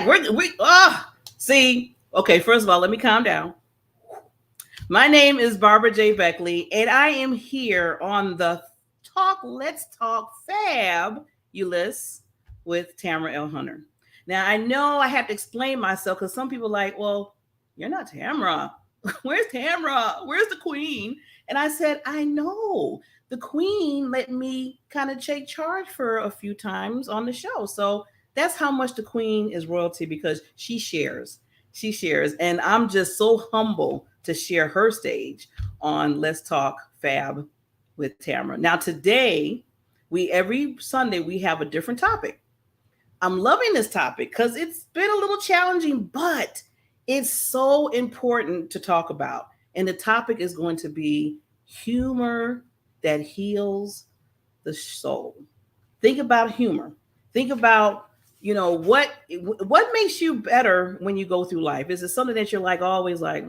back. See. Okay, first of all, let me calm down. My name is Barbara J. Beckley, and I am here on the Let's Talk Fabulous with Tamara L. Hunter. Now, I know I have to explain myself because some people are like, well, you're not Tamara. Where's Tamara? Where's the queen? And I said, I know. The queen let me kind of take charge for a few times on the show. So that's how much the queen is royalty because she shares. She shares. And I'm just so humble to share her stage on Let's Talk Fab with Tamara. Now, today, every Sunday, we have a different topic. I'm loving this topic because it's been a little challenging, but it's so important to talk about. And the topic is going to be humor that heals the soul. Think about humor. Think about, what makes you better when you go through life? Is it something that you're like always like,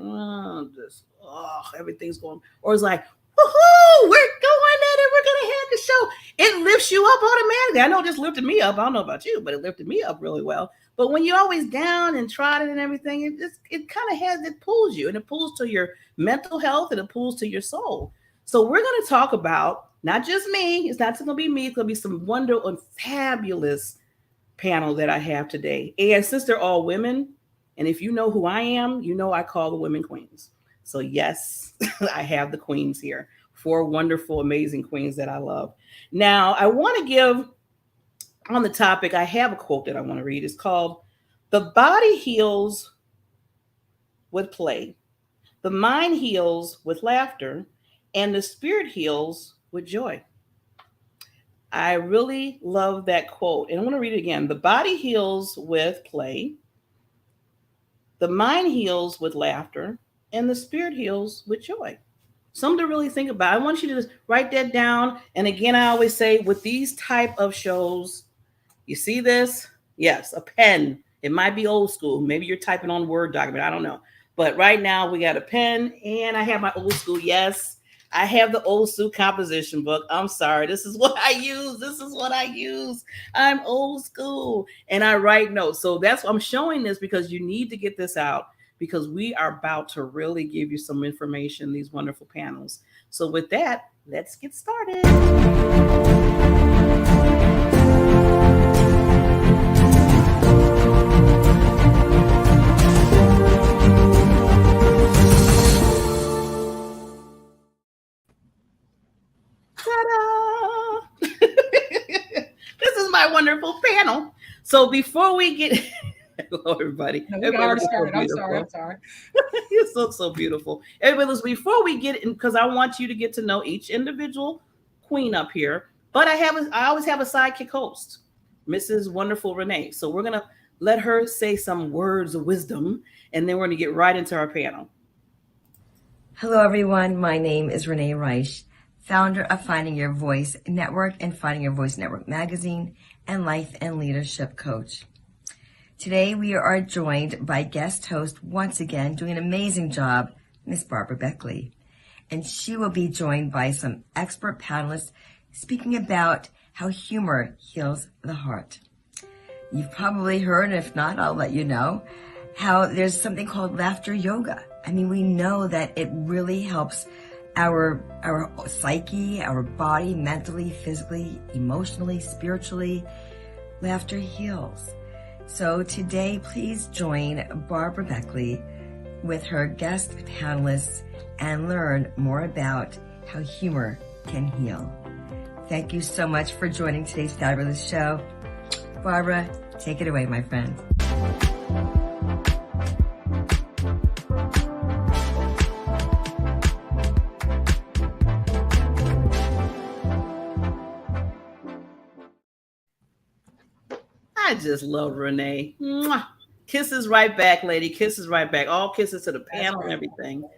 everything's going, or it's like, woohoo, we're going at it, we're gonna have the show. It lifts you up automatically. I know it just lifted me up. I don't know about you, but it lifted me up really well. But when you're always down and trodden and everything, it kind of it pulls you, and it pulls to your mental health and it pulls to your soul. So we're going to talk about not just me. It's not going to be me. It's going to be some wonderful and fabulous panel that I have today. And since they're all women, and if you know who I am, you know I call the women queens. So yes, I have the queens here. 4 wonderful, amazing queens that I love. Now, I want to give on the topic, I have a quote that I want to read. It's called, "The body heals with play. The mind heals with laughter. And the spirit heals with joy." I really love that quote. And I want to read it again. The body heals with play. The mind heals with laughter. And the spirit heals with joy. Something to really think about. I want you to just write that down. And again, I always say with these type of shows, you see this? Yes, a pen. It might be old school. Maybe you're typing on Word document. I don't know. But right now we got a pen and I have my old school. Yes, I have the old school composition book. I'm sorry. This is what I use. I'm old school and I write notes. So I'm showing this because you need to get this out because we are about to really give you some information, these wonderful panels. So with that, let's get started. Ta-da! This is my wonderful panel. So before we get, hello everybody. No, we already started. I'm sorry. You look so beautiful. Everybody, before we get in, because I want you to get to know each individual queen up here. But I always have a sidekick host, Mrs. Wonderful Renee. So we're gonna let her say some words of wisdom, and then we're gonna get right into our panel. Hello, everyone. My name is Renee Reich, founder of Finding Your Voice Network and Finding Your Voice Network magazine, and life and leadership coach. Today, we are joined by guest host, once again, doing an amazing job, Miss Barbara Beckley. And she will be joined by some expert panelists speaking about how humor heals the heart. You've probably heard, and if not, I'll let you know, how there's something called laughter yoga. I mean, we know that it really helps our psyche, our body, mentally, physically, emotionally, spiritually. Laughter heals. So today, please join Barbara Beckley with her guest panelists and learn more about how humor can heal. Thank you so much for joining today's fabulous show. Barbara, take it away, my friend. I just love Renee. Mwah. Kisses right back, lady. Kisses right back. All kisses to the panel and everything.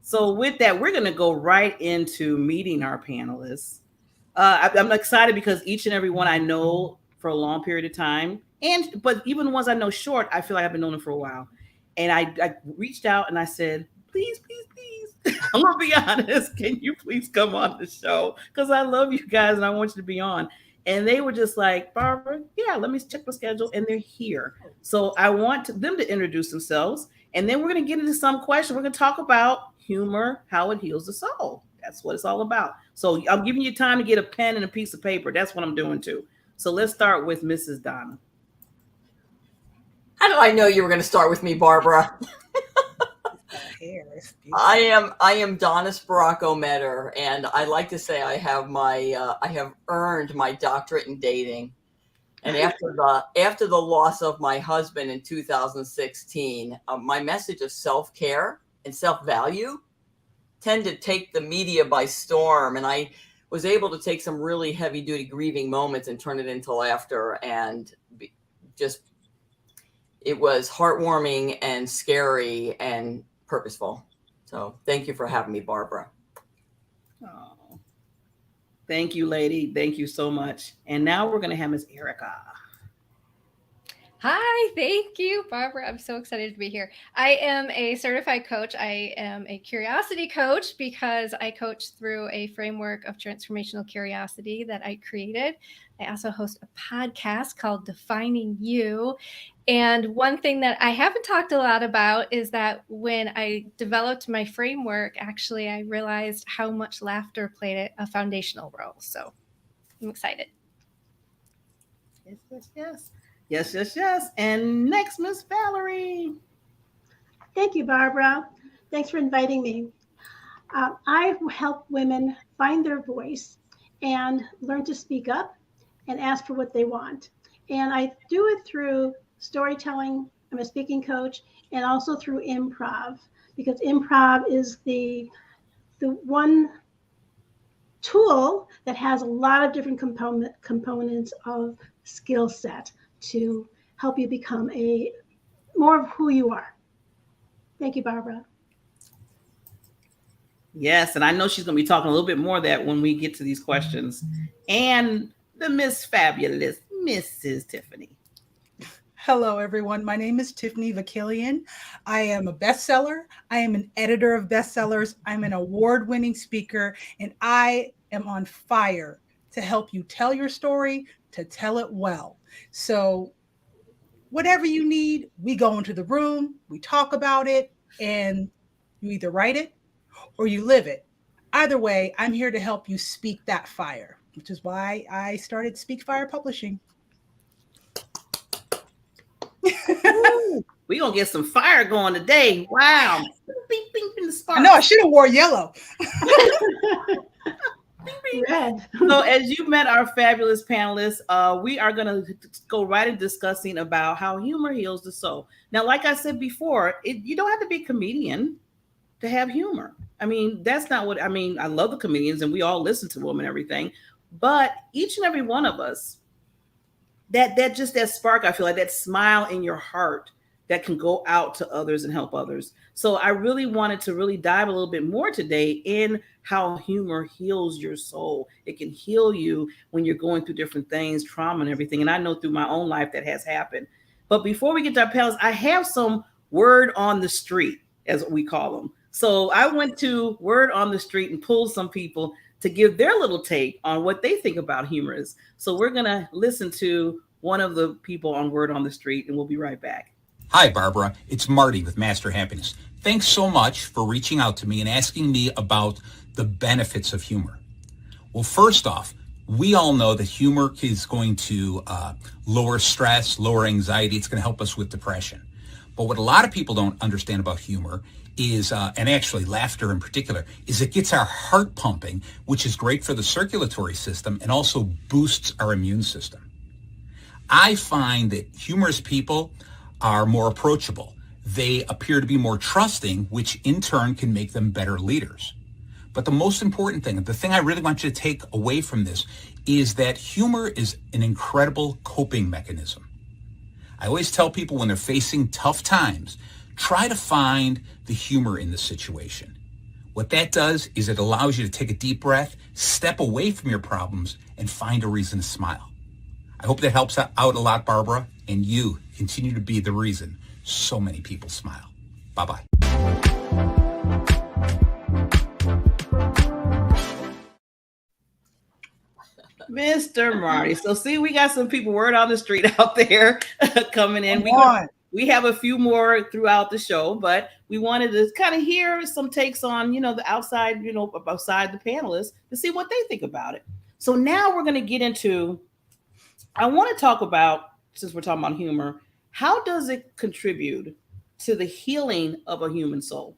So with that, we're going to go right into meeting our panelists. I'm excited because each and every one I know for a long period of time. But even the ones I know short, I feel like I've been knowing them for a while. And I reached out and I said, please, I'm going to be honest. Can you please come on the show? Because I love you guys and I want you to be on. And they were just like, Barbara, yeah, let me check my schedule. And they're here. So I want them to introduce themselves. And then we're going to get into some question. We're going to talk about humor, how it heals the soul. That's what it's all about. So I'm giving you time to get a pen and a piece of paper. That's what I'm doing too. So let's start with Mrs. Donna. How did I know you were going to start with me, Barbara? I am Donna Sparaco Meador, and I like to say I have earned my doctorate in dating. And after the loss of my husband in 2016, my message of self-care and self-value tended to take the media by storm, and I was able to take some really heavy-duty grieving moments and turn it into laughter, and it was heartwarming and scary and purposeful. So thank you for having me, Barbara. Oh, thank you, lady. Thank you so much. And now we're going to have Miss Erica. Hi, thank you, Barbara. I'm so excited to be here. I am a certified coach. I am a curiosity coach because I coach through a framework of transformational curiosity that I created. I also host a podcast called Defining You. And one thing that I haven't talked a lot about is that when I developed my framework, actually, I realized how much laughter played a foundational role. So I'm excited. Yes, yes, yes. Yes, yes, yes. And next, Miss Valerie. Thank you, Barbara. Thanks for inviting me. I help women find their voice and learn to speak up and ask for what they want. And I do it through storytelling. I'm a speaking coach, and also through improv, because improv is the one tool that has a lot of different components of skill set to help you become more of who you are. Thank you, Barbara. Yes, and I know she's going to be talking a little bit more of that when we get to these questions. And the Miss Fabulous, Mrs. Tiffany. Hello, everyone. My name is Tiffany Vakilian. I am a bestseller. I am an editor of bestsellers. I'm an award-winning speaker, and I am on fire to help you tell your story, to tell it well. So whatever you need, we go into the room, we talk about it, and you either write it or you live it. Either way, I'm here to help you speak that fire, which is why I started Speak Fire Publishing. We're going to get some fire going today. Wow. Bing, bing, bing, the spark. I know I should have wore yellow. Red. So as you met our fabulous panelists, we are going to go right into discussing about how humor heals the soul. Now, like I said before, you don't have to be a comedian to have humor. I mean, that's not what I mean. I love the comedians and we all listen to them and everything, but each and every one of us, that spark, I feel like that smile in your heart that can go out to others and help others. So I really wanted to really dive a little bit more today in how humor heals your soul. It can heal you when you're going through different things, trauma and everything. And I know through my own life that has happened. But before we get to our panels, I have some word on the street, as we call them. So I went to Word on the Street and pulled some people to give their little take on what they think about humor is. So we're going to listen to one of the people on Word on the Street, and we'll be right back. Hi, Barbara. It's Marty with Master Happiness. Thanks so much for reaching out to me and asking me about the benefits of humor. Well, first off, we all know that humor is going to lower stress, lower anxiety. It's going to help us with depression. But what a lot of people don't understand about humor is, and actually laughter in particular, is it gets our heart pumping, which is great for the circulatory system and also boosts our immune system. I find that humorous people are more approachable. They appear to be more trusting, which in turn can make them better leaders. But the most important thing, the thing I really want you to take away from this, is that humor is an incredible coping mechanism. I always tell people when they're facing tough times, try to find the humor in the situation. What that does is it allows you to take a deep breath, step away from your problems, and find a reason to smile. I hope that helps out a lot, Barbara, and you continue to be the reason so many people smile. Bye-bye. Mr. Marty. So see, we got some people word on the street out there coming in. Come on. We have a few more throughout the show, but we wanted to kind of hear some takes on, the outside, outside the panelists to see what they think about it. So now we're going to get into, I want to talk about, since we're talking about humor, how does it contribute to the healing of a human soul?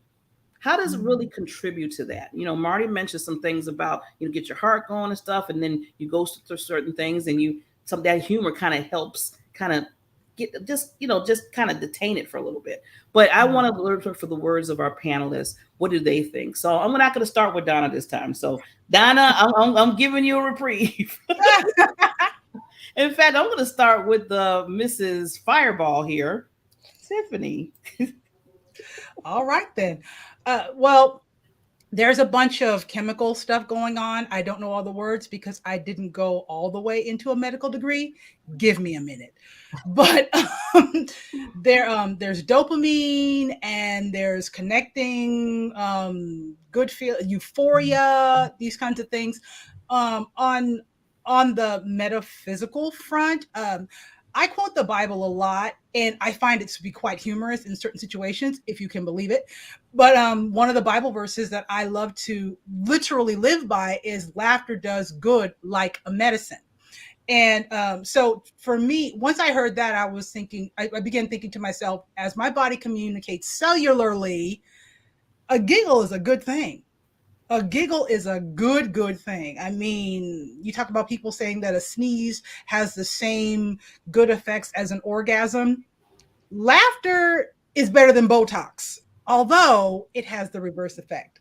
How does it really contribute to that? Marty mentioned some things about, get your heart going and stuff, and then you go through certain things, and that humor kind of helps kind of get just kind of detain it for a little bit. But I want to learn for the words of our panelists. What do they think? So I'm not going to start with Donna this time. So Donna, I'm giving you a reprieve. In fact, I'm going to start with the Mrs. Fireball here, Tiffany. All right, then. Well, there's a bunch of chemical stuff going on. I don't know all the words because I didn't go all the way into a medical degree. Give me a minute. But there's dopamine, and there's connecting, good feel, euphoria, these kinds of things. On the metaphysical front, I quote the Bible a lot, and I find it to be quite humorous in certain situations, if you can believe it. But one of the Bible verses that I love to literally live by is laughter does good like a medicine. And so for me, once I heard that, I began thinking to myself, as my body communicates cellularly, a giggle is a good thing. A giggle is a good thing. I mean, you talk about people saying that a sneeze has the same good effects as an orgasm. Laughter is better than Botox, although it has the reverse effect.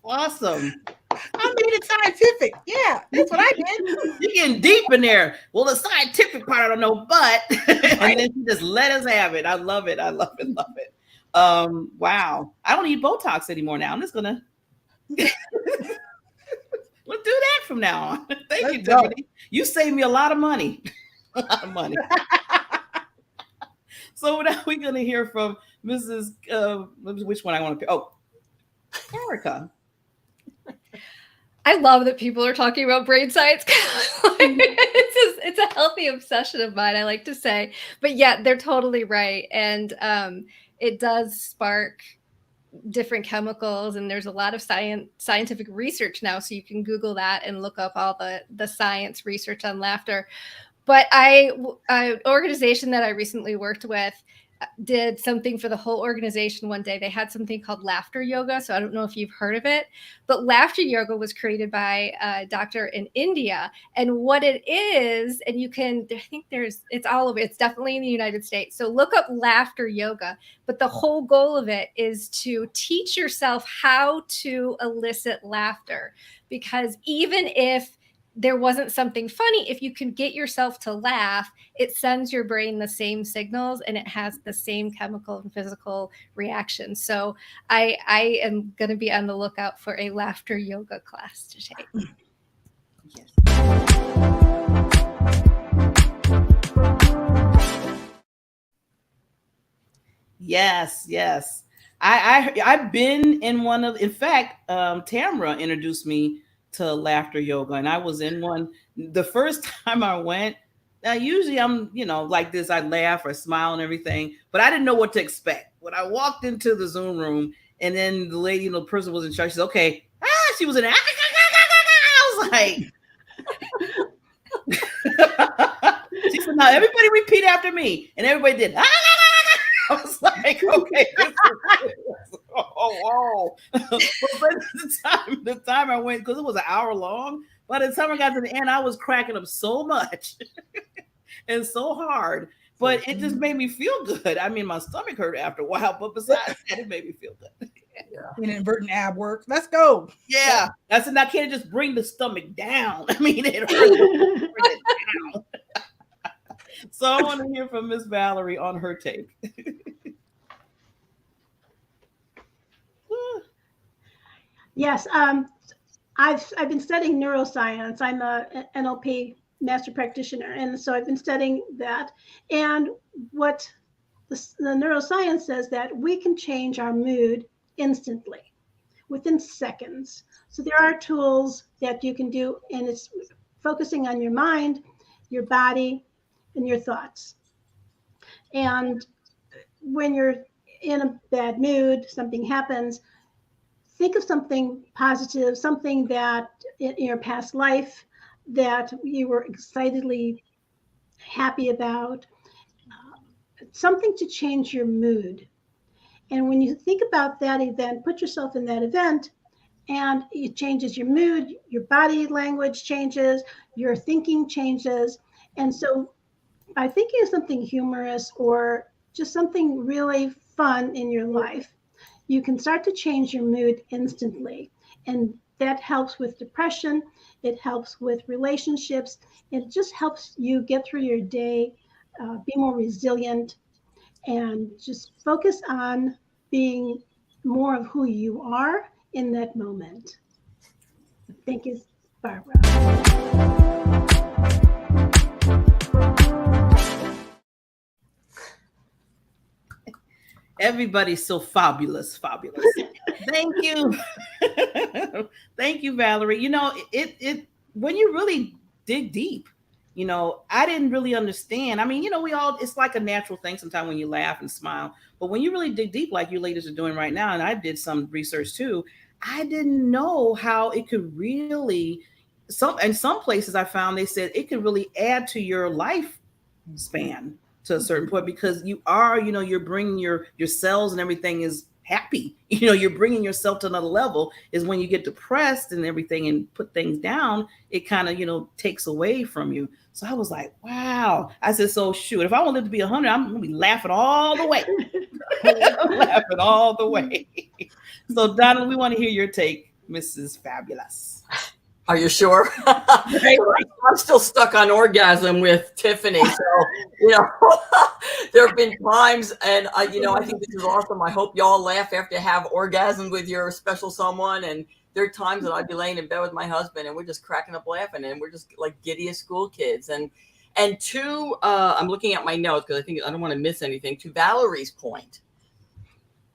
Awesome. I made it scientific. Yeah, that's what I did. You're getting deep in there. Well, the scientific part, I don't know, but and then she just let us have it. I love it. Wow. I don't need Botox anymore now. I'm just gonna we'll do that from now on. Thank you, Tiffany. You saved me a lot of money. A lot of money. So now we're gonna hear from Mrs. Which one I want to pick? Oh, Erica. I love that people are talking about brain science. It's a healthy obsession of mine, I like to say. But yeah, they're totally right. And it does spark different chemicals. And there's a lot of scientific research now. So you can Google that and look up all the science research on laughter. But an organization that I recently worked with did something for the whole organization one day. They had something called laughter yoga. So I don't know if you've heard of it, but laughter yoga was created by a doctor in India. And what it is, and it's all over, it's definitely in the United States. So look up laughter yoga. But the whole goal of it is to teach yourself how to elicit laughter. Because even if there wasn't something funny, if you can get yourself to laugh, it sends your brain the same signals and it has the same chemical and physical reactions. So I am going to be on the lookout for a laughter yoga class to take. Yes. I've been in one of, in fact, Tamara introduced me to laughter yoga, and I was in one the first time I went. Now, usually I'm, like this, I laugh or smile and everything, but I didn't know what to expect. When I walked into the Zoom room, and then the lady, the person was in charge, she said, okay, she was in there. I was like, she said, now everybody repeat after me, and everybody did. I was like, okay. Whoa. But the time I went, because it was an hour long, by the time I got to the end, I was cracking up so much and so hard. But it just made me feel good. I mean, my stomach hurt after a while, but besides that, it made me feel good. Yeah. Inverting ab work. Let's go. Yeah. I said, I can't just bring the stomach down. I mean, it hurts to bring it down. So I want to hear from Miss Valerie on her take. Yes, I've been studying neuroscience. I'm a NLP master practitioner. And so I've been studying that. And what the neuroscience says that we can change our mood instantly, within seconds. So there are tools that you can do, and it's focusing on your mind, your body, and your thoughts. And when you're in a bad mood, something happens, think of something positive, something that in your past life that you were excitedly happy about, something to change your mood. And when you think about that event, put yourself in that event, and it changes your mood, your body language changes, your thinking changes. And so by thinking of something humorous or just something really fun in your life, you can start to change your mood instantly. And that helps with depression. It helps with relationships. It just helps you get through your day, be more resilient, and just focus on being more of who you are in that moment. Thank you, Barbara. Everybody's so fabulous. Thank you. Thank you, Valerie. You know, it when you really dig deep, you know, I didn't really understand. I mean, you know, it's like a natural thing sometimes when you laugh and smile, but when you really dig deep, like you ladies are doing right now, and I did some research too, I didn't know how it could really, in some places I found they said it could really add to your life span to a certain point, because you are, you know, you're bringing your cells and everything is happy. You know, you're bringing yourself to another level. Is when you get depressed and everything and put things down, it kind of, you know, takes away from you. So I was like, wow. I said, so shoot, if I want to live to be 100, I'm gonna be laughing all the way. Laughing all the way. So Donna, we want to hear your take, Mrs. Fabulous. Are you sure? I'm still stuck on orgasm with Tiffany. So, you know, there have been times, and you know, I think this is awesome. I hope y'all laugh after you have orgasm with your special someone. And there are times that I'd be laying in bed with my husband and we're just cracking up laughing, and we're just like giddy as school kids. And to, I'm looking at my notes because I don't want to miss anything. To Valerie's point,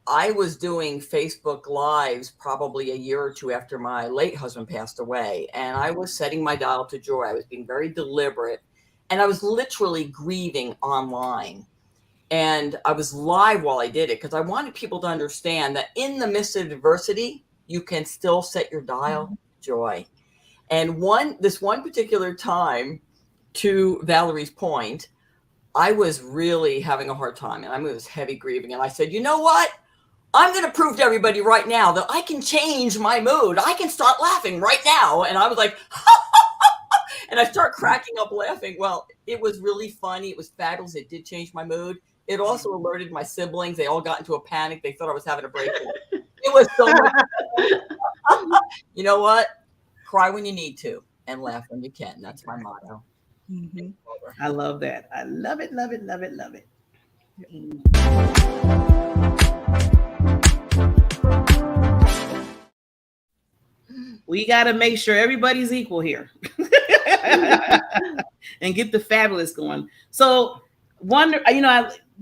I was doing Facebook Lives probably a year or two after my late husband passed away. And I was setting my dial to joy. I was being very deliberate. And I was literally grieving online. And I was live while I did it because I wanted people to understand that in the midst of adversity, you can still set your dial to joy. And this one particular time, to Valerie's point, I was really having a hard time. And I was heavy grieving. And I said, you know what? I'm going to prove to everybody right now that I can change my mood. I can start laughing right now. And I was like, and I start cracking up laughing. Well, it was really funny. It was fabulous. It did change my mood. It also alerted my siblings. They all got into a panic. They thought I was having a breakdown. It was so much. You know what? Cry when you need to and laugh when you can. That's my motto. Mm-hmm. I love that. I love it. We got to make sure everybody's equal here and get the fabulous going. So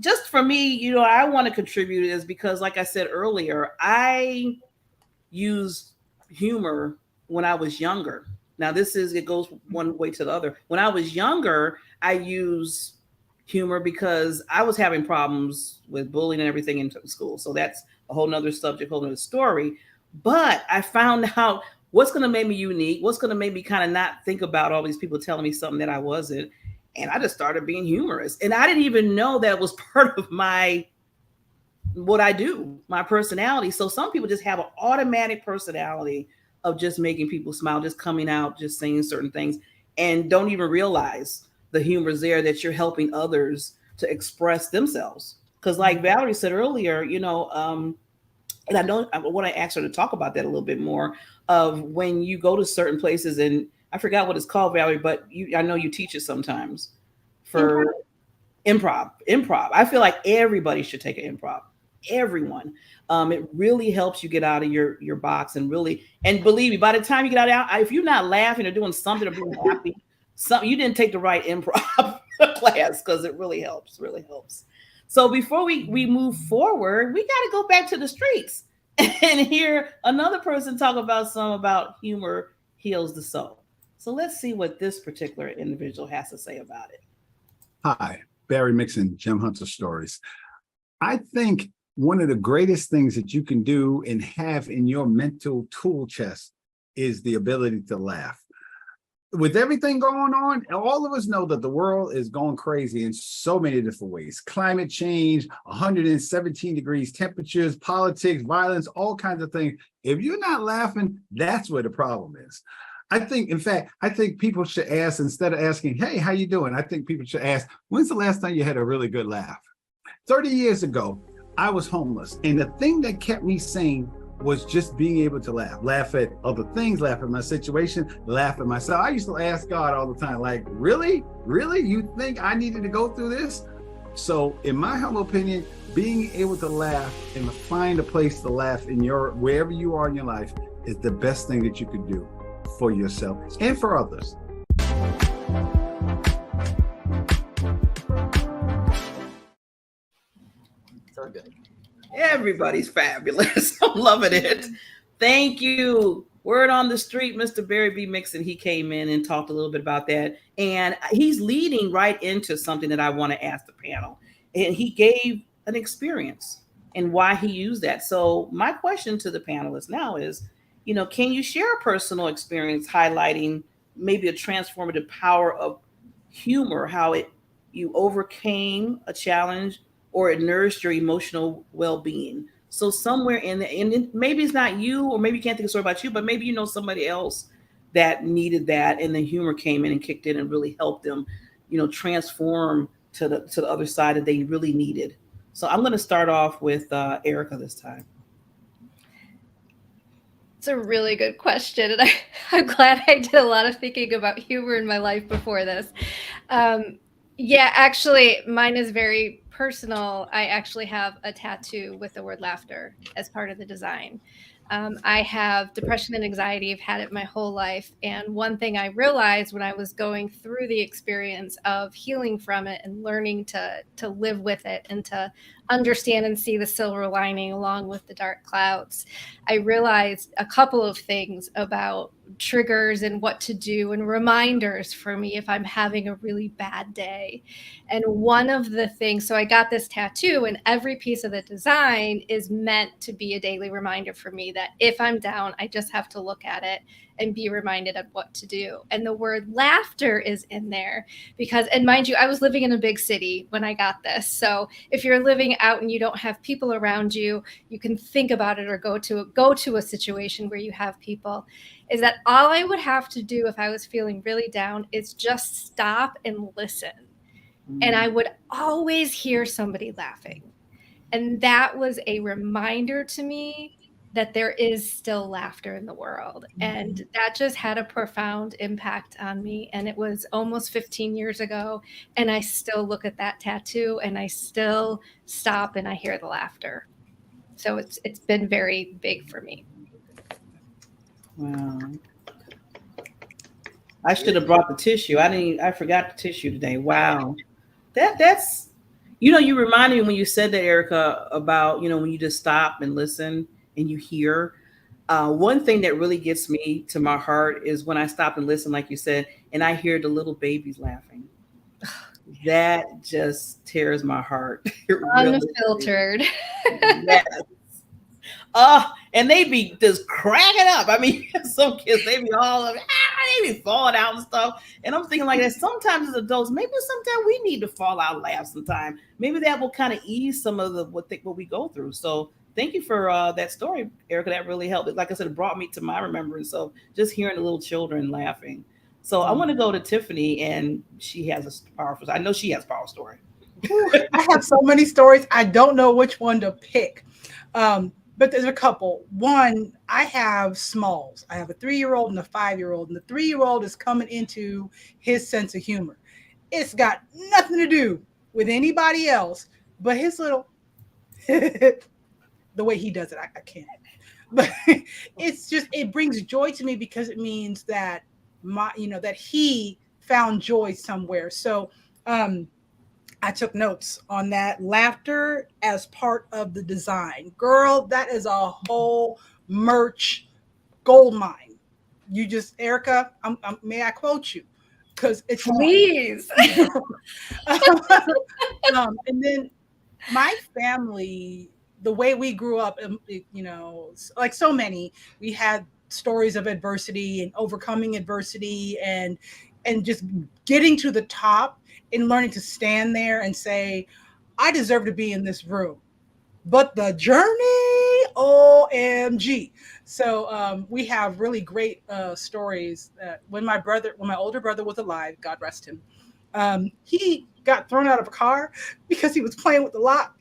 just for me, you know, I want to contribute is because, like I said earlier, I used humor when I was younger. Now it goes one way to the other. When I was younger, I used humor because I was having problems with bullying and everything in school. So that's a whole nother subject, whole nother story. But I found out what's going to make me unique, what's going to make me kind of not think about all these people telling me something that I wasn't. And I just started being humorous. And I didn't even know that was part of what I do, my personality. So some people just have an automatic personality of just making people smile, just coming out, just saying certain things, and don't even realize the humor is there, that you're helping others to express themselves. Because like Valerie said earlier, you know, and I want to ask her to talk about that a little bit more, of when you go to certain places, and I forgot what it's called, Valerie, but I know you teach it sometimes for improv. I feel like everybody should take an improv. Everyone. It really helps you get out of your box, and believe me, by the time you get out, if you're not laughing or doing something or being happy, you didn't take the right improv class, because it really helps, really helps. So before we move forward, we got to go back to the streets and hear another person talk about humor heals the soul. So let's see what this particular individual has to say about it. Hi, Barry Mixon, Gem Hunter Stories. I think one of the greatest things that you can do and have in your mental tool chest is the ability to laugh. With everything going on, all of us know that the world is going crazy in so many different ways. Climate change, 117 degrees temperatures, politics, violence, all kinds of things. If you're not laughing, that's where the problem is. I think, in fact, people should ask, instead of asking, hey, how you doing? I think people should ask, when's the last time you had a really good laugh? 30 years ago, I was homeless. And the thing that kept me sane was just being able to laugh at other things, laugh at my situation, laugh at myself. I used to ask God all the time, like, really? You think I needed to go through this? So in my humble opinion, being able to laugh and to find a place to laugh in wherever you are in your life is the best thing that you could do for yourself and for others. So good. Everybody's fabulous. I'm loving it. Thank you. Word on the street, Mr. Barry B. Mixon, he came in and talked a little bit about that. And he's leading right into something that I want to ask the panel. And he gave an experience and why he used that. So my question to the panelists now is, can you share a personal experience highlighting maybe a transformative power of humor, how you overcame a challenge or it nourished your emotional well-being? So somewhere in the, and maybe it's not you, or maybe you can't think of a story about you, but maybe you know somebody else that needed that, and the humor came in and kicked in and really helped them, transform to the other side that they really needed. So I'm going to start off with Erica this time. It's a really good question, and I'm glad I did a lot of thinking about humor in my life before this. Yeah, actually, mine is very personal. I actually have a tattoo with the word laughter as part of the design. I have depression and anxiety. I've had it my whole life. And one thing I realized when I was going through the experience of healing from it and learning to live with it and to understand and see the silver lining along with the dark clouds, I realized a couple of things about triggers and what to do and reminders for me if I'm having a really bad day. And one of the things, so I got this tattoo, and every piece of the design is meant to be a daily reminder for me that if I'm down, I just have to look at it and be reminded of what to do. And the word laughter is in there because, and mind you, I was living in a big city when I got this. So if you're living out and you don't have people around you, you can think about it or go to a situation where you have people, is that all I would have to do if I was feeling really down is just stop and listen. And I would always hear somebody laughing. And that was a reminder to me that there is still laughter in the world. And that just had a profound impact on me. And it was almost 15 years ago. And I still look at that tattoo and I still stop and I hear the laughter. So it's been very big for me. Wow. I should have brought the tissue. I forgot the tissue today. Wow. That's, you reminded me when you said that, Erica, about, when you just stop and listen and you hear. One thing that really gets me to my heart is when I stop and listen, like you said, and I hear the little babies laughing. That just tears my heart. Unfiltered. Really yes. And they be just cracking up. I mean, some kids, they be all of they be falling out and stuff. And I'm thinking like that. Sometimes as adults, maybe sometimes we need to fall out and laugh sometime. Maybe that will kind of ease some of what we go through. So thank you for that story, Erica. That really helped. Like I said, it brought me to my remembrance of just hearing the little children laughing. So I want to go to Tiffany, and she has a powerful. I know she has a powerful story. I have so many stories. I don't know which one to pick. But there's a couple. One, I have smalls. I have a 3-year-old and a 5-year-old. And the 3-year-old is coming into his sense of humor. It's got nothing to do with anybody else, but his little, the way he does it, I can't. But it brings joy to me because it means that that he found joy somewhere. So I took notes on that. Laughter as part of the design. Girl, that is a whole merch gold mine. You just, Erica, may I quote you? Because it's Please. and then my family, the way we grew up, like so many, we had stories of adversity and overcoming adversity and just getting to the top and learning to stand there and say, I deserve to be in this room. But the journey, OMG. So we have really great stories. When my older brother was alive, God rest him, he got thrown out of a car because he was playing with the lock.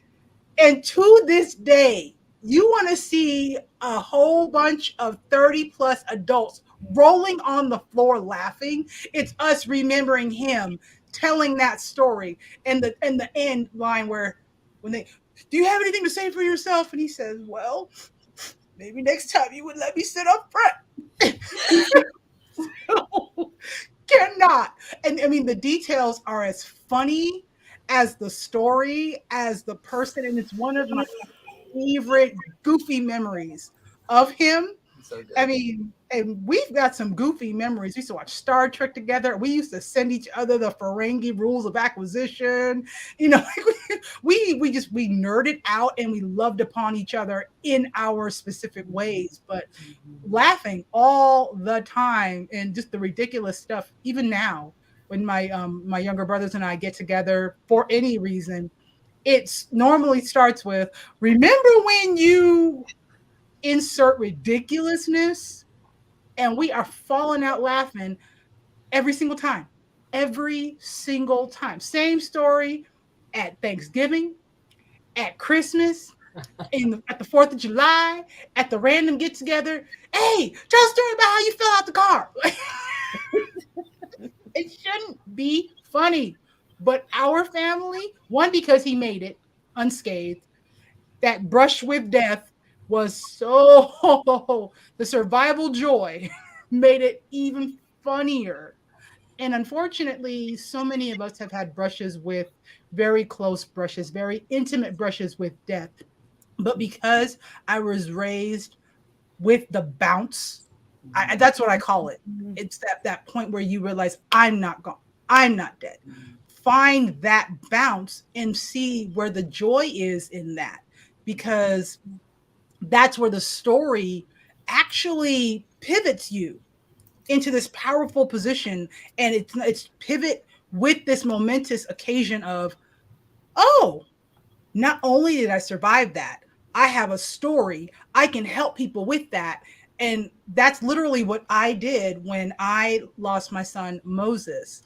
And to this day, you want to see a whole bunch of 30 plus adults rolling on the floor laughing. It's us remembering him telling that story, and the end line where when they, do you have anything to say for yourself? And he says, well, maybe next time you would let me sit up front. Cannot. And I mean, the details are as funny as the story, as the person. And it's one of my favorite goofy memories of him. So good. I mean, and we've got some goofy memories. We used to watch Star Trek together. We used to send each other the Ferengi rules of acquisition. You know, we nerded out and we loved upon each other in our specific ways, but laughing all the time and just the ridiculous stuff. Even now, when my younger brothers and I get together for any reason, it normally starts with, remember when you insert ridiculousness, and we are falling out laughing every single time. Same story at Thanksgiving, at Christmas, at the 4th of July, at the random get together. Hey, tell a story about how you fell out the car. It shouldn't be funny, but our family, one, because he made it unscathed, that brush with death was so, the survival joy made it even funnier. And unfortunately, so many of us have had brushes with very close brushes, very intimate brushes with death. But because I was raised with the bounce, that's what I call it. It's that point where you realize I'm not gone. I'm not dead. Find that bounce and see where the joy is in that, because that's where the story actually pivots you into this powerful position. And it's pivot with this momentous occasion of, oh, not only did I survive that, I have a story. I can help people with that. And that's literally what I did when I lost my son, Moses.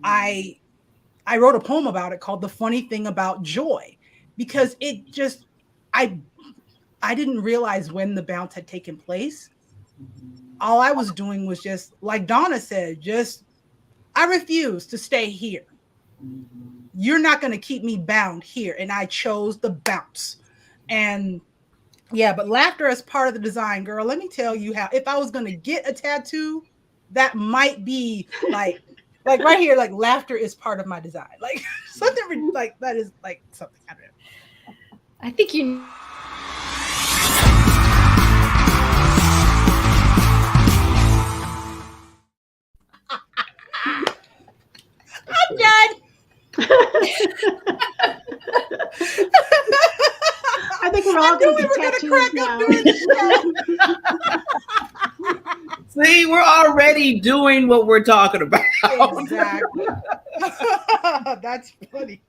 I wrote a poem about it called The Funny Thing About Joy, because it just, I didn't realize when the bounce had taken place. All I was doing was just, like Donna said, I refuse to stay here. You're not going to keep me bound here. And I chose the bounce. And yeah, but laughter as part of the design, girl. Let me tell you how, if I was going to get a tattoo, that might be like right here, like laughter is part of my design. Like something like that is like something, I don't know. I think you. I'm done. I think we're all going to get tattoos now. See, we're already doing what we're talking about. Exactly. That's funny.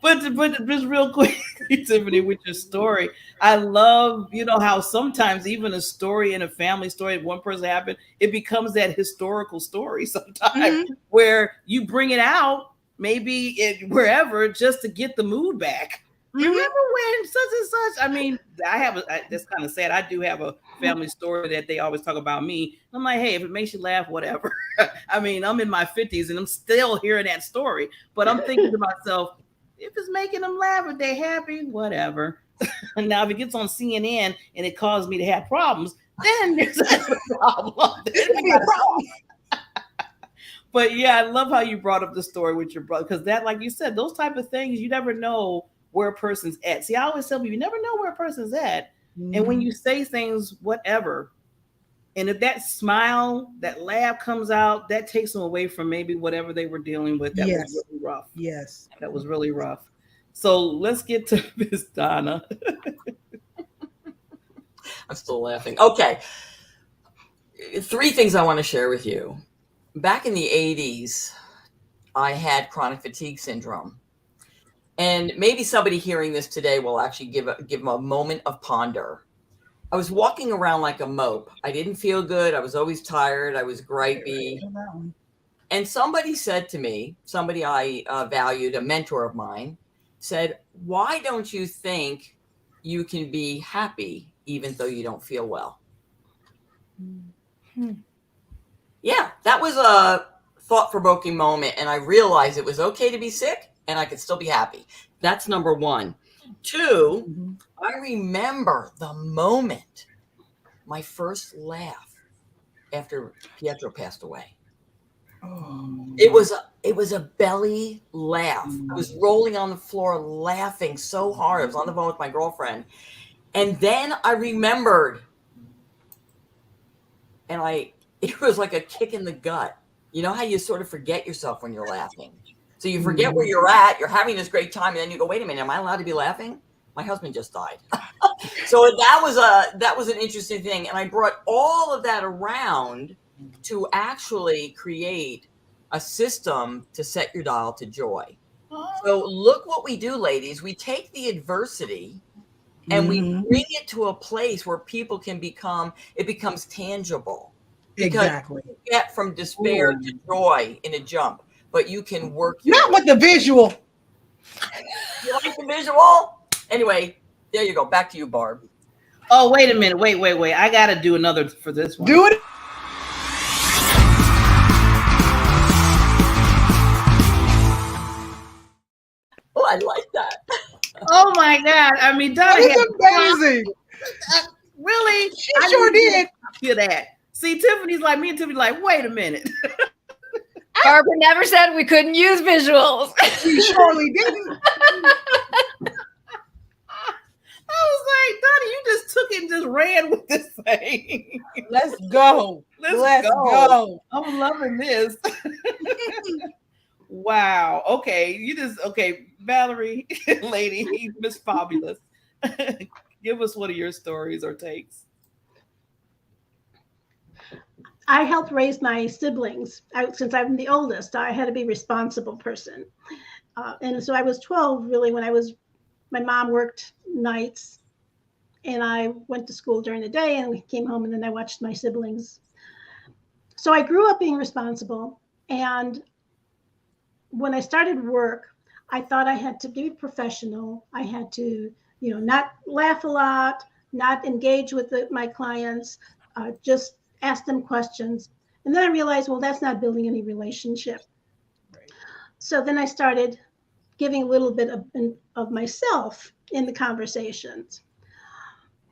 But just real quick, Tiffany, with your story, I love, how sometimes even a story in a family story, one person happened, it becomes that historical story sometimes where you bring it out, maybe wherever, just to get the mood back. You remember when such and such? I mean, that's kind of sad. I do have a family story that they always talk about me. I'm like, hey, if it makes you laugh, whatever. I mean, I'm in my 50s and I'm still hearing that story, but I'm thinking to myself, if it's making them laugh, if they're happy, whatever. Now, if it gets on CNN and it causes me to have problems, then there's a problem. But yeah, I love how you brought up the story with your brother, because that, like you said, those type of things, you never know where a person's at. See, I always tell people, you never know where a person's at. And when you say things, whatever, and if that smile, that laugh comes out, that takes them away from maybe whatever they were dealing with. That was Yes. really rough. Yes. That was really rough. So let's get to Miss Donna. I'm still laughing. Okay. 3 things I want to share with you. Back in the 80s, I had chronic fatigue syndrome. And maybe somebody hearing this today will actually give them a moment of ponder. I was walking around like a mope. I didn't feel good. I was always tired. I was gripey. And somebody said to me, somebody I valued, a mentor of mine, said, "Why don't you think you can be happy even though you don't feel well?" Yeah, that was a thought-provoking moment. And I realized it was okay to be sick and I could still be happy. That's number 1. 2, I remember the moment, my first laugh after Pietro passed away. It was a belly laugh. I was rolling on the floor laughing so hard. I was on the phone with my girlfriend. And then I remembered, and it was like a kick in the gut. You know how you sort of forget yourself when you're laughing? So you forget where you're at, you're having this great time, and then you go, wait a minute, am I allowed to be laughing? My husband just died. So that was an interesting thing. And I brought all of that around to actually create a system to set your dial to joy. So look what we do, ladies. We take the adversity and we bring it to a place where people it becomes tangible. Because Exactly. you get from despair to joy in a jump, but you can work. Not with the visual. You like the visual? Anyway, there you go. Back to you, Barb. Oh, wait a minute. Wait. I got to do another for this one. Do it. Oh, I like that. Oh my God. I mean, Donna, that is amazing. Really? She sure did. Hear that. See, Tiffany's like me, and Tiffany's like, wait a minute. Barbara never said we couldn't use visuals. She surely didn't. I was like, Donna, you just took it and just ran with this thing. Let's go. Let's go. I'm loving this. Wow. Okay. Valerie, lady, Miss Fabulous. Give us one of your stories or takes. I helped raise my siblings. Since I'm the oldest, I had to be a responsible person. And so I was 12, really, when my mom worked nights and I went to school during the day and we came home and then I watched my siblings. So I grew up being responsible. And when I started work, I thought I had to be professional. I had to, not laugh a lot, not engage with my clients, just ask them questions. And then I realized, well, that's not building any relationship. Right. So then I started giving a little bit of myself in the conversations.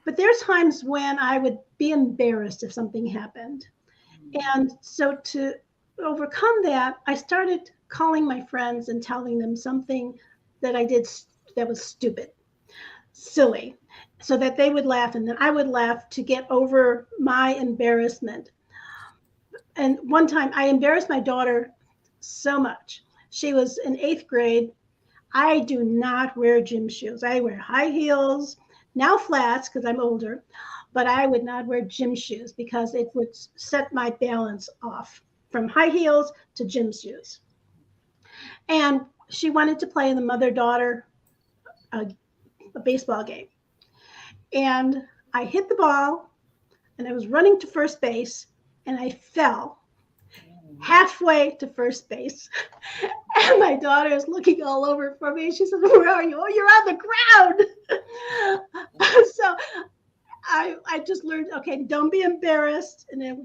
But there's times when I would be embarrassed if something happened. And so to overcome that, I started calling my friends and telling them something that I did that was stupid, silly, so that they would laugh and then I would laugh to get over my embarrassment. And one time I embarrassed my daughter so much. She was in 8th grade. I do not wear gym shoes. I wear high heels, now flats because I'm older, but I would not wear gym shoes because it would set my balance off from high heels to gym shoes. And she wanted to play in the mother-daughter a baseball game. And I hit the ball and I was running to first base and I fell halfway to first base. And my daughter is looking all over for me. She said, "Where are you?" "Oh, you're on the ground." So I just learned, okay, don't be embarrassed. And then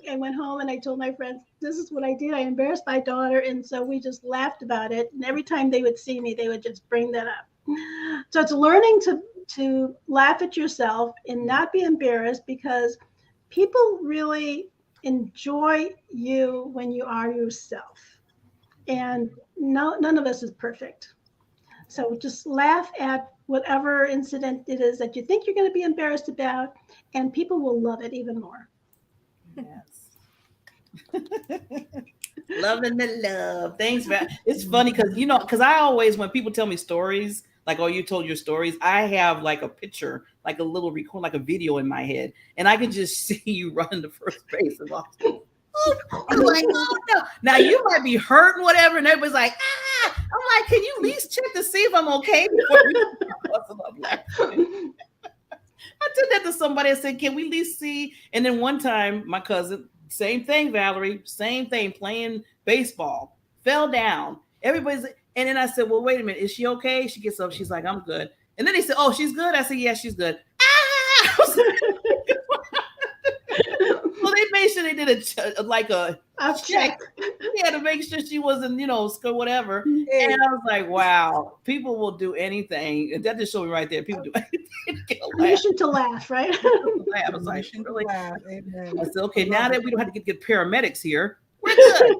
I went home and I told my friends, this is what I did. I embarrassed my daughter. And so we just laughed about it. And every time they would see me, they would just bring that up. So it's learning to laugh at yourself and not be embarrassed, because people really enjoy you when you are yourself. And none of us is perfect. So just laugh at whatever incident it is that you think you're going to be embarrassed about, and people will love it even more. Yes. Loving the love. Thanks, it's funny because because I always, when people tell me stories, like, oh, you told your stories, I have like a picture, like a little record, like a video in my head, and I can just see you running to first base and all. I'm like, oh no. Now you might be hurt and whatever, and everybody's like, ah. I'm like, can you at least check to see if I'm okay before I did that to somebody. I said, can we at least see? And then one time, my cousin, same thing, Valerie, same thing, playing baseball, fell down. Everybody's, and then I said, well, wait a minute, is she okay? She gets up, she's like, I'm good. And then they said, oh, she's good. I said, yeah, she's good. Ah! Well, they made sure they did a check. Yeah, to make sure she wasn't, whatever. Yeah. And I was like, wow, people will do anything. And that just showed me right there. People do anything. Permission to laugh, right? I was like, really? I said, okay, now that we don't have to get paramedics here, we're good.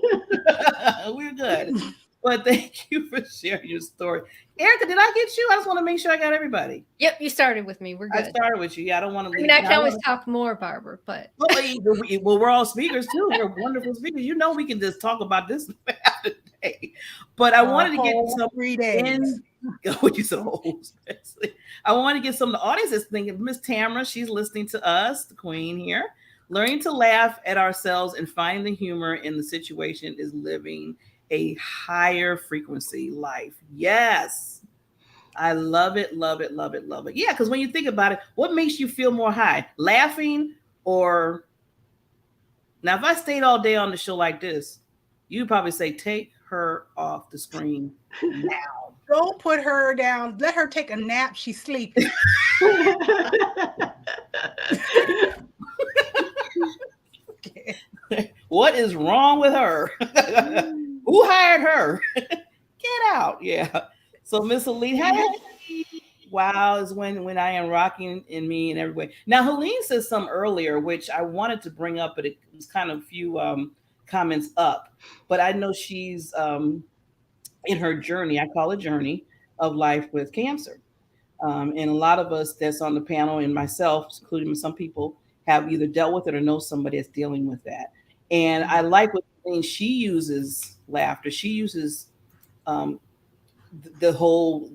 We're good. But thank you for sharing your story. Erica, did I get you? I just want to make sure I got everybody. Yep, you started with me. We're good. I started with you. Yeah, I don't want to leave. I mean, I can always talk more, Barbara, but. Well, we're all speakers too. We're wonderful speakers. We can just talk about this today. But I wanted to get some 3 days. What you said, I want to get some of the audience that's thinking. Miss Tamara, she's listening to us, the queen here. Learning to laugh at ourselves and find the humor in the situation is living a higher frequency life. Yes. I love it, love it, love it, love it. Yeah, because when you think about it, what makes you feel more high? Laughing or... Now, if I stayed all day on the show like this, you'd probably say, take her off the screen now. Don't put her down. Let her take a nap. She's sleeping. What is wrong with her? Who hired her? Get out. Yeah. So Miss Helene, wow is when I am rocking in me in every way. Now, Helene said something earlier, which I wanted to bring up, but it was kind of a few comments up. But I know she's in her journey, I call it journey, of life with cancer. And a lot of us that's on the panel, and myself, including some people, have either dealt with it or know somebody that's dealing with that. And I like what she uses laughter. She uses the whole,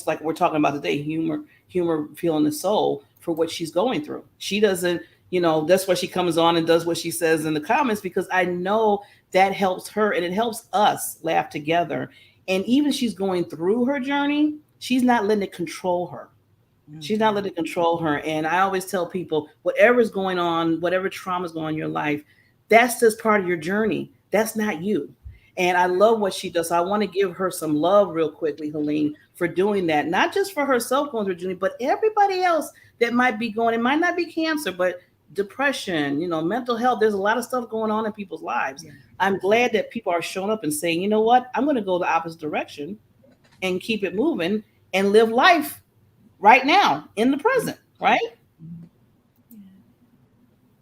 like we're talking about today, humor feeling the soul for what she's going through. She doesn't, that's why she comes on and does what she says in the comments, because I know that helps her and it helps us laugh together. And even she's going through her journey, she's not letting it control her. She's not letting it control her. And I always tell people, whatever's going on, whatever trauma's going on in your life, that's just part of your journey. That's not you. And I love what she does. So I want to give her some love real quickly, Helene, for doing that. Not just for herself going through her journey, but everybody else that might be going. It might not be cancer, but depression, mental health. There's a lot of stuff going on in people's lives. Yeah. I'm glad that people are showing up and saying, you know what? I'm going to go the opposite direction and keep it moving and live life right now in the present, right?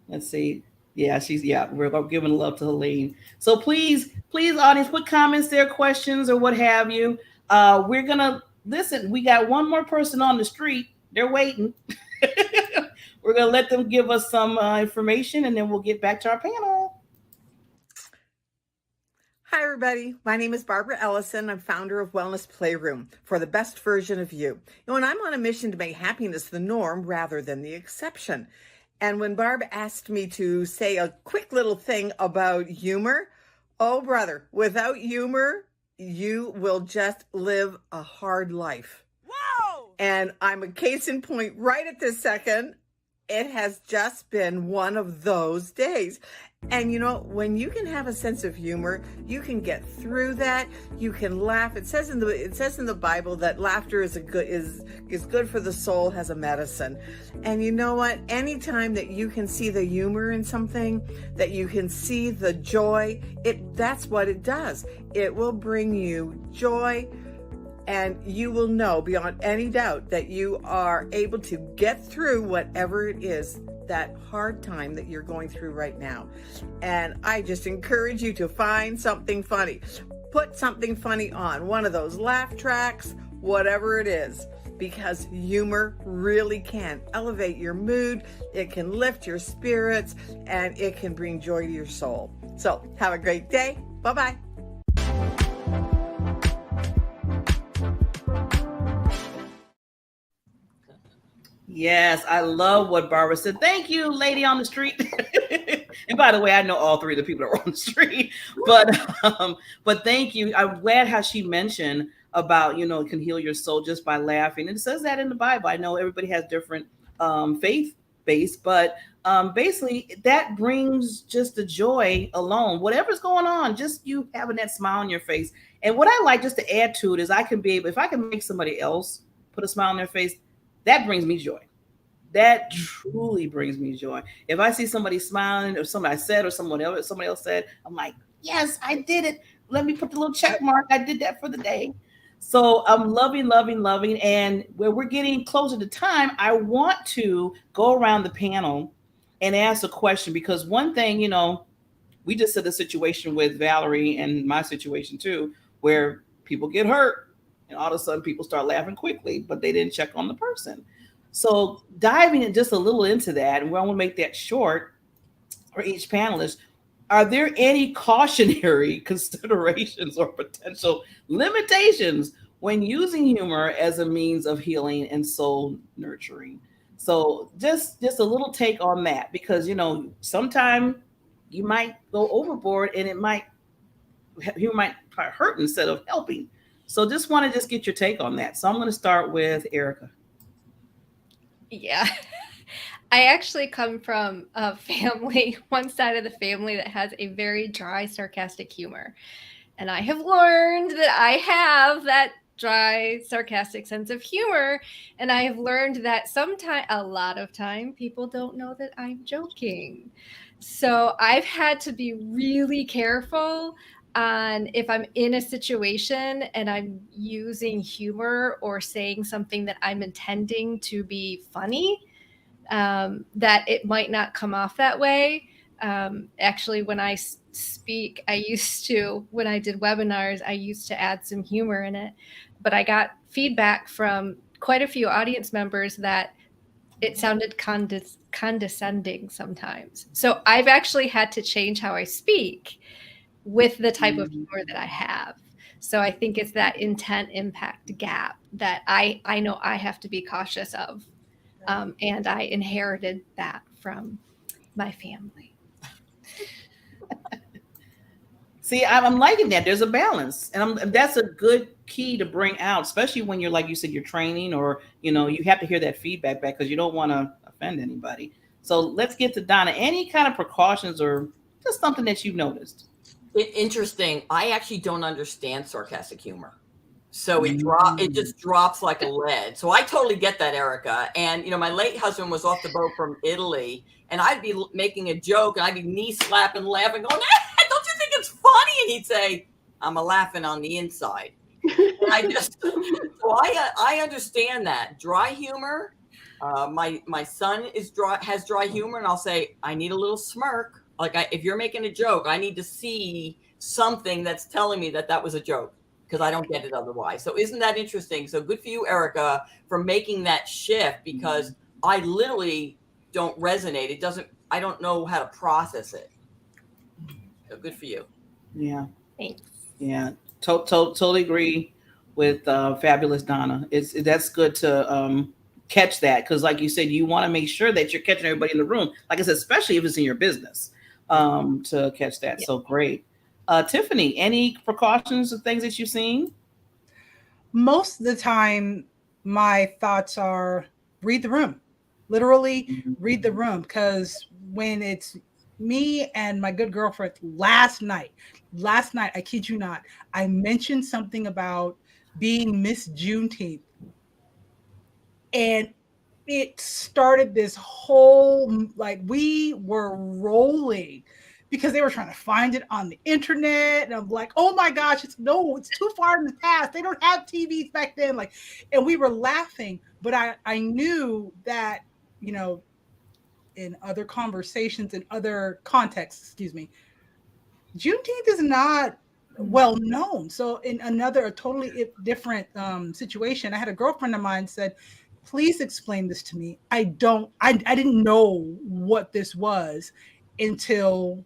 Let's see. Yeah, we're giving love to Helene. So please, audience, put comments there, questions or what have you. We're going to listen. We got one more person on the street. They're waiting. We're going to let them give us some information and then we'll get back to our panel. Hi, everybody. My name is Barbara Ellison. I'm founder of Wellness Playroom for the best version of you. And I'm on a mission to make happiness the norm rather than the exception. And when Barb asked me to say a quick little thing about humor, oh, brother, without humor, you will just live a hard life. Whoa! And I'm a case in point right at this second. It has just been one of those days. And when you can have a sense of humor, you can get through that. You can laugh. It says in the Bible that laughter is good for the soul, has a medicine. And you know what? Anytime that you can see the humor in something, that you can see the joy, that's what it does. It will bring you joy, And you will know beyond any doubt that you are able to get through whatever it is, that hard time that you're going through right now. And I just encourage you to find something funny. Put something funny on, one of those laugh tracks, whatever it is, because humor really can elevate your mood, it can lift your spirits, and it can bring joy to your soul. So have a great day. Bye-bye. Yes, I love what Barbara said. Thank you, lady on the street. And by the way, I know all three of the people that were on the street, but thank you. I'm glad how she mentioned about, you know, it can heal your soul just by laughing. And it says that in the Bible. I know everybody has different faith base, but basically that brings just the joy alone. Whatever's going on, just you having that smile on your face. And what I like just to add to it is I can be able, if I can make somebody else put a smile on their face, that brings me joy. That truly brings me joy. If I see somebody smiling or somebody said or somebody else said, I'm like, yes, I did it. Let me put the little check mark. I did that for the day. So I'm loving, loving, loving. And where we're getting closer to time, I want to go around the panel and ask a question, because one thing, you know, we just had a situation with Valerie and my situation too, where people get hurt and all of a sudden people start laughing quickly, but they didn't check on the person. So diving in just a little into that, and we want to make that short for each panelist, are there any cautionary considerations or potential limitations when using humor as a means of healing and soul nurturing? So just a little take on that, because, you know, sometimes you might go overboard and humor might hurt instead of helping. So just want to just get your take on that. So I'm going to start with Erica. Yeah. I actually come from a family, one side of the family that has a very dry, sarcastic humor. And I have learned that I have that dry, sarcastic sense of humor. And I have learned that a lot of time, people don't know that I'm joking. So I've had to be really careful on if I'm in a situation and I'm using humor or saying something that I'm intending to be funny, that it might not come off that way. Actually, when I speak, when I did webinars, I used to add some humor in it, but I got feedback from quite a few audience members that it sounded condescending sometimes. So I've actually had to change how I speak with the type of humor that I have. So I think it's that intent impact gap that I know I have to be cautious of. And I inherited that from my family. See, I'm liking that. There's a balance, and that's a good key to bring out, especially when you're, like you said, you're training, or, you know, you have to hear that feedback back because you don't want to offend anybody. So let's get to Donna. Any kind of precautions or just something that you've noticed? Interesting. I actually don't understand sarcastic humor. So it just drops like a lead. So I totally get that, Erica. And, you know, my late husband was off the boat from Italy, and I'd be making a joke and I'd be knee slapping, laughing, going, don't you think it's funny? And he'd say, I'm a laughing on the inside. And I understand that dry humor. My son has dry humor, and I'll say, I need a little smirk. Like if you're making a joke, I need to see something that's telling me that was a joke, because I don't get it otherwise. So isn't that interesting? So good for you, Erica, for making that shift, because I literally don't resonate. I don't know how to process it. So good for you. Yeah. Thanks. Yeah. Totally agree with fabulous Donna. That's good to catch that, because like you said, you want to make sure that you're catching everybody in the room. Like I said, especially if it's in your business, to catch that. Yep. So great. Tiffany, any precautions or things that you've seen? Most of the time, my thoughts are read the room. Literally read the room, because when it's me and my good girlfriend last night, I kid you not, I mentioned something about being Miss Juneteenth. And it started this whole, like, we were rolling because they were trying to find it on the internet. And I'm like, oh my gosh, it's too far in the past. They don't have TVs back then. Like, and we were laughing, but I knew that, you know, in other conversations, in other contexts, excuse me, Juneteenth is not well known. So in a totally different situation, I had a girlfriend of mine said, please explain this to me. I didn't know what this was until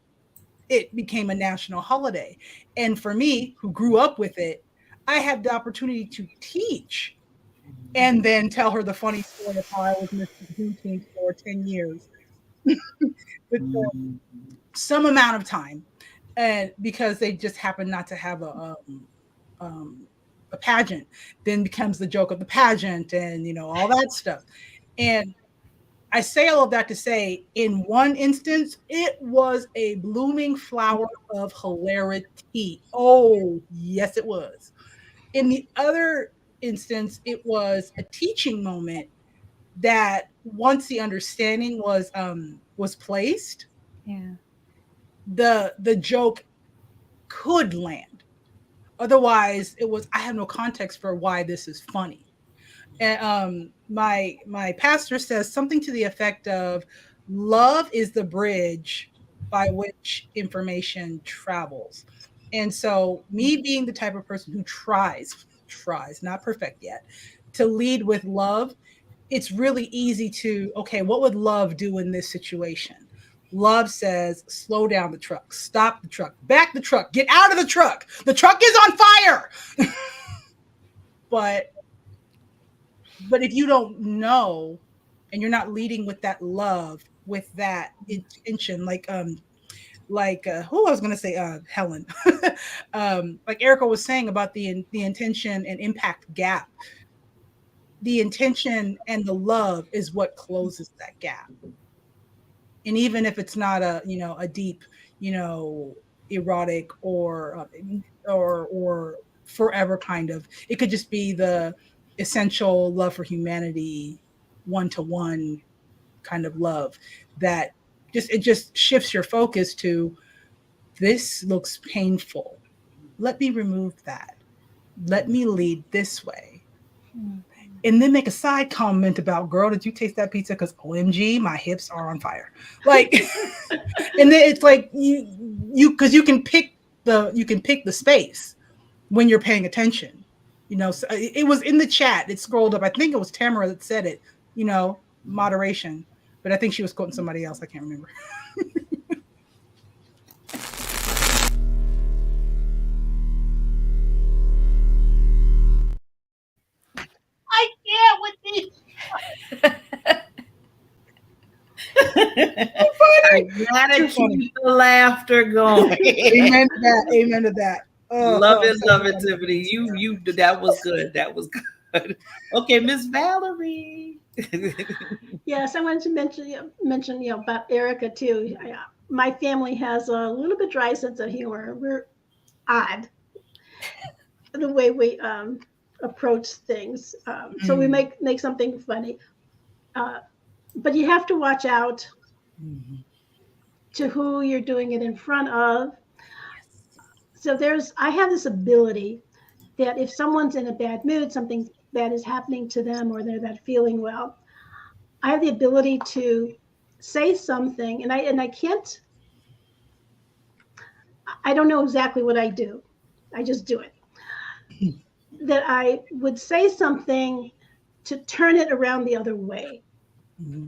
it became a national holiday. And for me, who grew up with it, I had the opportunity to teach and then tell her the funny story of how I was missing Juneteenth for 10 years with some amount of time. And because they just happen not to have a pageant, then becomes the joke of the pageant and, you know, all that stuff. And I say all of that to say, in one instance, it was a blooming flower of hilarity. Oh, yes, it was. In the other instance, it was a teaching moment that once the understanding was placed, Yeah. the joke could land. Otherwise, it was, I have no context for why this is funny. And my pastor says something to the effect of, love is the bridge by which information travels. And so me being the type of person who tries, not perfect yet, to lead with love, it's really easy to, okay, what would love do in this situation? Love says, slow down the truck, stop the truck, back the truck, get out of the truck. The truck is on fire. But if you don't know and you're not leading with that love, with that intention, like who I was going to say, Helen, like Erica was saying about the intention and impact gap. The intention and the love is what closes that gap. And even if it's not a, you know, a deep, you know, erotic or forever kind of, it could just be the essential love for humanity, one-to-one kind of love that it just shifts your focus to, this looks painful. Let me remove that. Let me lead this way. And then make a side comment about, girl, did you taste that pizza? Because OMG, my hips are on fire. Like, and then it's like because you can pick the space when you're paying attention. You know, so it was in the chat. It scrolled up. I think it was Tamara that said it. You know, moderation. But I think she was quoting somebody else. I can't remember. I can't with these. I gotta keep the laughter going. Amen to that. Amen to that. Love it, Tiffany. You that was good. That was good. Okay, Miss Valerie. Yes, I wanted to mention about Erica too. My family has a little bit dry sense of humor. We're odd the way we approach things. So we make something funny. But you have to watch out to who you're doing it in front of. So I have this ability that if someone's in a bad mood, something bad is happening to them, or they're not feeling well, I have the ability to say something, and I can't, I don't know exactly what I do. I just do it. That I would say something to turn it around the other way. Mm-hmm.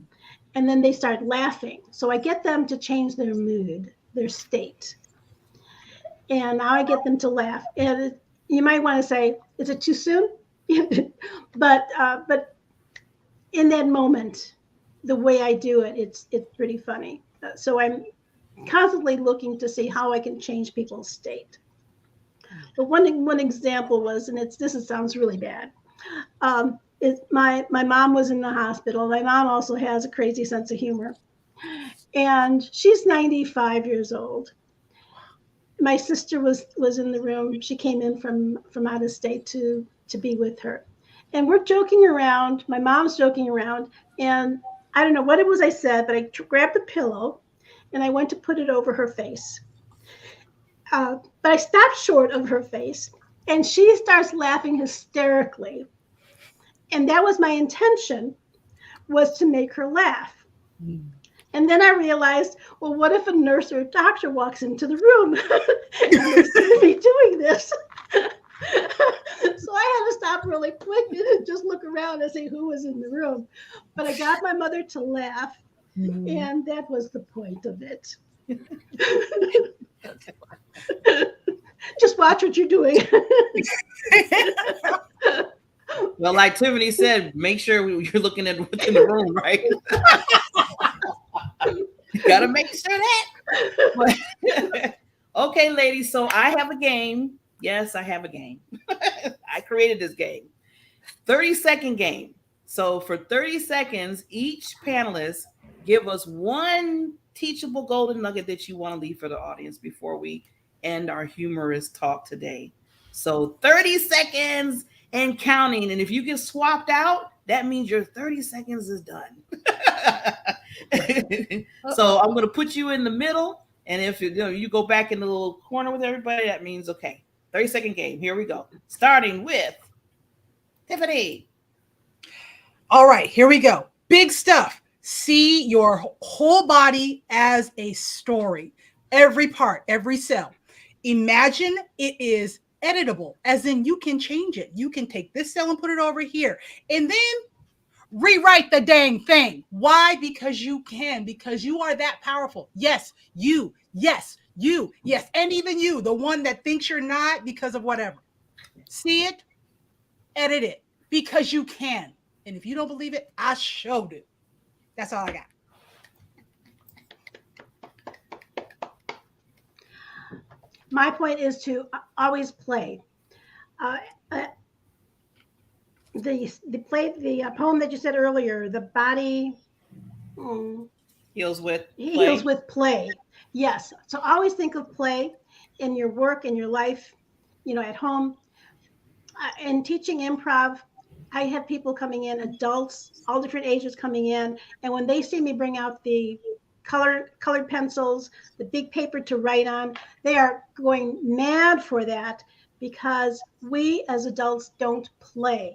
And then they start laughing. So I get them to change their mood, their state. And now I get them to laugh. And you might want to say, is it too soon? But in that moment, the way I do it, it's pretty funny. So I'm constantly looking to see how I can change people's state. But one example was, and this sounds really bad. My mom was in the hospital. My mom also has a crazy sense of humor, and she's 95 years old. My sister was in the room. She came in from out of state to be with her, and we're joking around. My mom's joking around, and I don't know what it was I said, but I grabbed the pillow, and I went to put it over her face. But I stopped short of her face, and she starts laughing hysterically. And that was my intention, was to make her laugh. And then I realized, well, what if a nurse or a doctor walks into the room and they see me doing this? So I had to stop really quick and just look around and see who was in the room. But I got my mother to laugh, and that was the point of it. Just watch what you're doing. Well, like Tiffany said, make sure you're looking at what's in the room, right? You gotta make sure that. Okay, ladies. So I have a game. Yes, I have a game. I created this game. 30-second game. So for 30 seconds, each panelist give us one teachable golden nugget that you want to leave for the audience before we end our humorous talk today. So 30 seconds and counting. And if you get swapped out, that means your 30 seconds is done. So I'm going to put you in the middle. And if you go back in the little corner with everybody, that means, okay, 30-second game. Here we go. Starting with Tiffany. All right, here we go. Big stuff. See your whole body as a story. Every part, every cell. Imagine it is editable, as in you can change it. You can take this cell and put it over here, and then rewrite the dang thing. Why? Because you can, because you are that powerful. Yes, you. Yes, you. Yes, and even you, the one that thinks you're not because of whatever. See it, edit it, because you can. And if you don't believe it, I showed it. That's all I got. My point is to always play. The poem that you said earlier, the body heals with play. Yes. So always think of play in your work, in your life, at home. In teaching improv, I have people coming in, adults, all different ages coming in. And when they see me bring out the colored pencils, the big paper to write on, they are going mad for that, because we as adults don't play.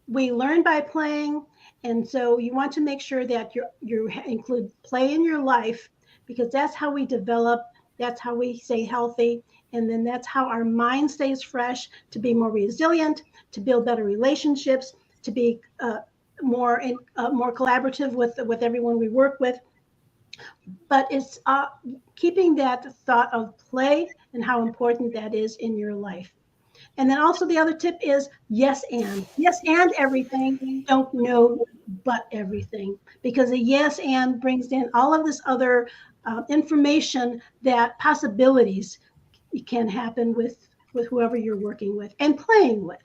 We learn by playing. And so you want to make sure that you include play in your life, because that's how we develop, that's how we stay healthy. And then that's how our mind stays fresh, to be more resilient, to build better relationships, to be more collaborative with everyone we work with. But it's keeping that thought of play and how important that is in your life. And then also the other tip is yes and everything. Don't know but everything, because a yes and brings in all of this other information, that possibilities can happen with whoever you're working with and playing with.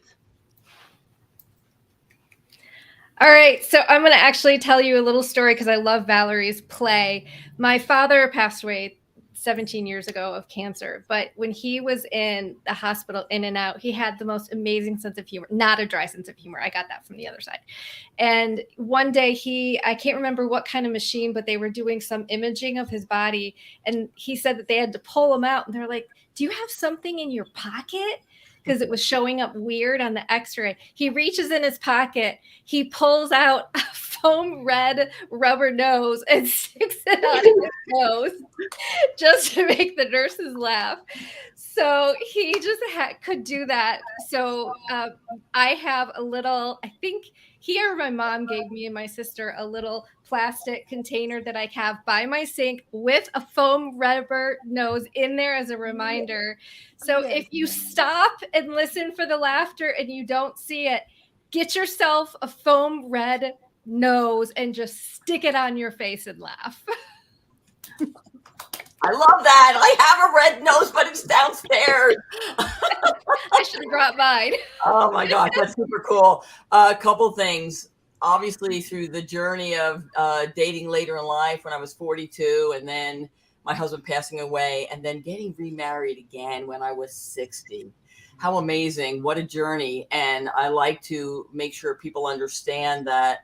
All right, so I'm going to actually tell you a little story, because I love Valerie's play. My father passed away 17 years ago of cancer, but when he was in the hospital, in and out, he had the most amazing sense of humor, not a dry sense of humor. I got that from the other side. And one day I can't remember what kind of machine, but they were doing some imaging of his body. And he said that they had to pull him out, and they're like, do you have something in your pocket? Because it was showing up weird on the x-ray. He reaches in his pocket, he pulls out a foam red rubber nose and sticks it on his nose just to make the nurses laugh. So he just could do that. So I have a little, I think here my mom gave me and my sister a little plastic container that I have by my sink with a foam rubber nose in there as a reminder. So if you stop and listen for the laughter and you don't see it, get yourself a foam red nose and just stick it on your face and laugh. I love that. I have a red nose, but it's downstairs. I should have brought mine. Oh my gosh, that's super cool. A couple things. Obviously, through the journey of dating later in life, when I was 42, and then my husband passing away, and then getting remarried again when I was 60. How amazing. What a journey. And I like to make sure people understand that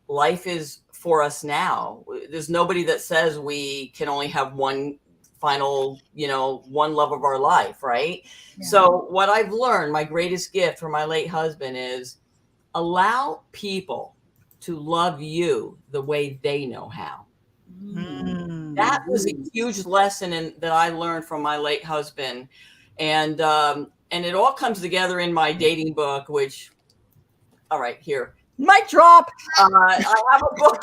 life is for us now. There's nobody that says we can only have one final, one love of our life, right? Yeah. So what I've learned, my greatest gift from my late husband, is allow people to love you the way they know how. That was a huge lesson that I learned from my late husband. And it all comes together in my dating book, which, all right, here, mic drop. I have a book.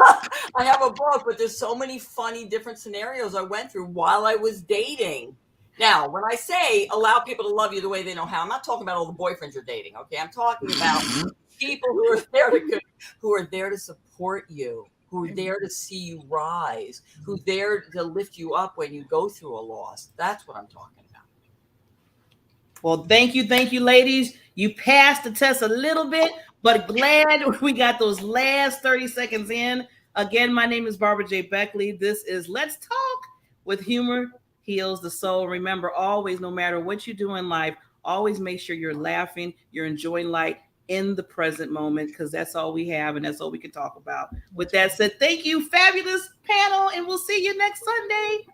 I have a book, but there's so many funny different scenarios I went through while I was dating. Now, when I say allow people to love you the way they know how, I'm not talking about all the boyfriends you're dating. Okay, I'm talking about people who are there to support you, who are there to see you rise, who are there to lift you up when you go through a loss. That's what I'm talking about. Well, thank you, ladies. You passed the test a little bit, but glad we got those last 30 seconds in. Again, my name is Barbara J. Beckley. This is Let's Talk with Humor Heals the Soul. Remember, always, no matter what you do in life, always make sure you're laughing, you're enjoying life in the present moment, because that's all we have and that's all we can talk about. With that said, thank you, fabulous panel, and we'll see you next Sunday.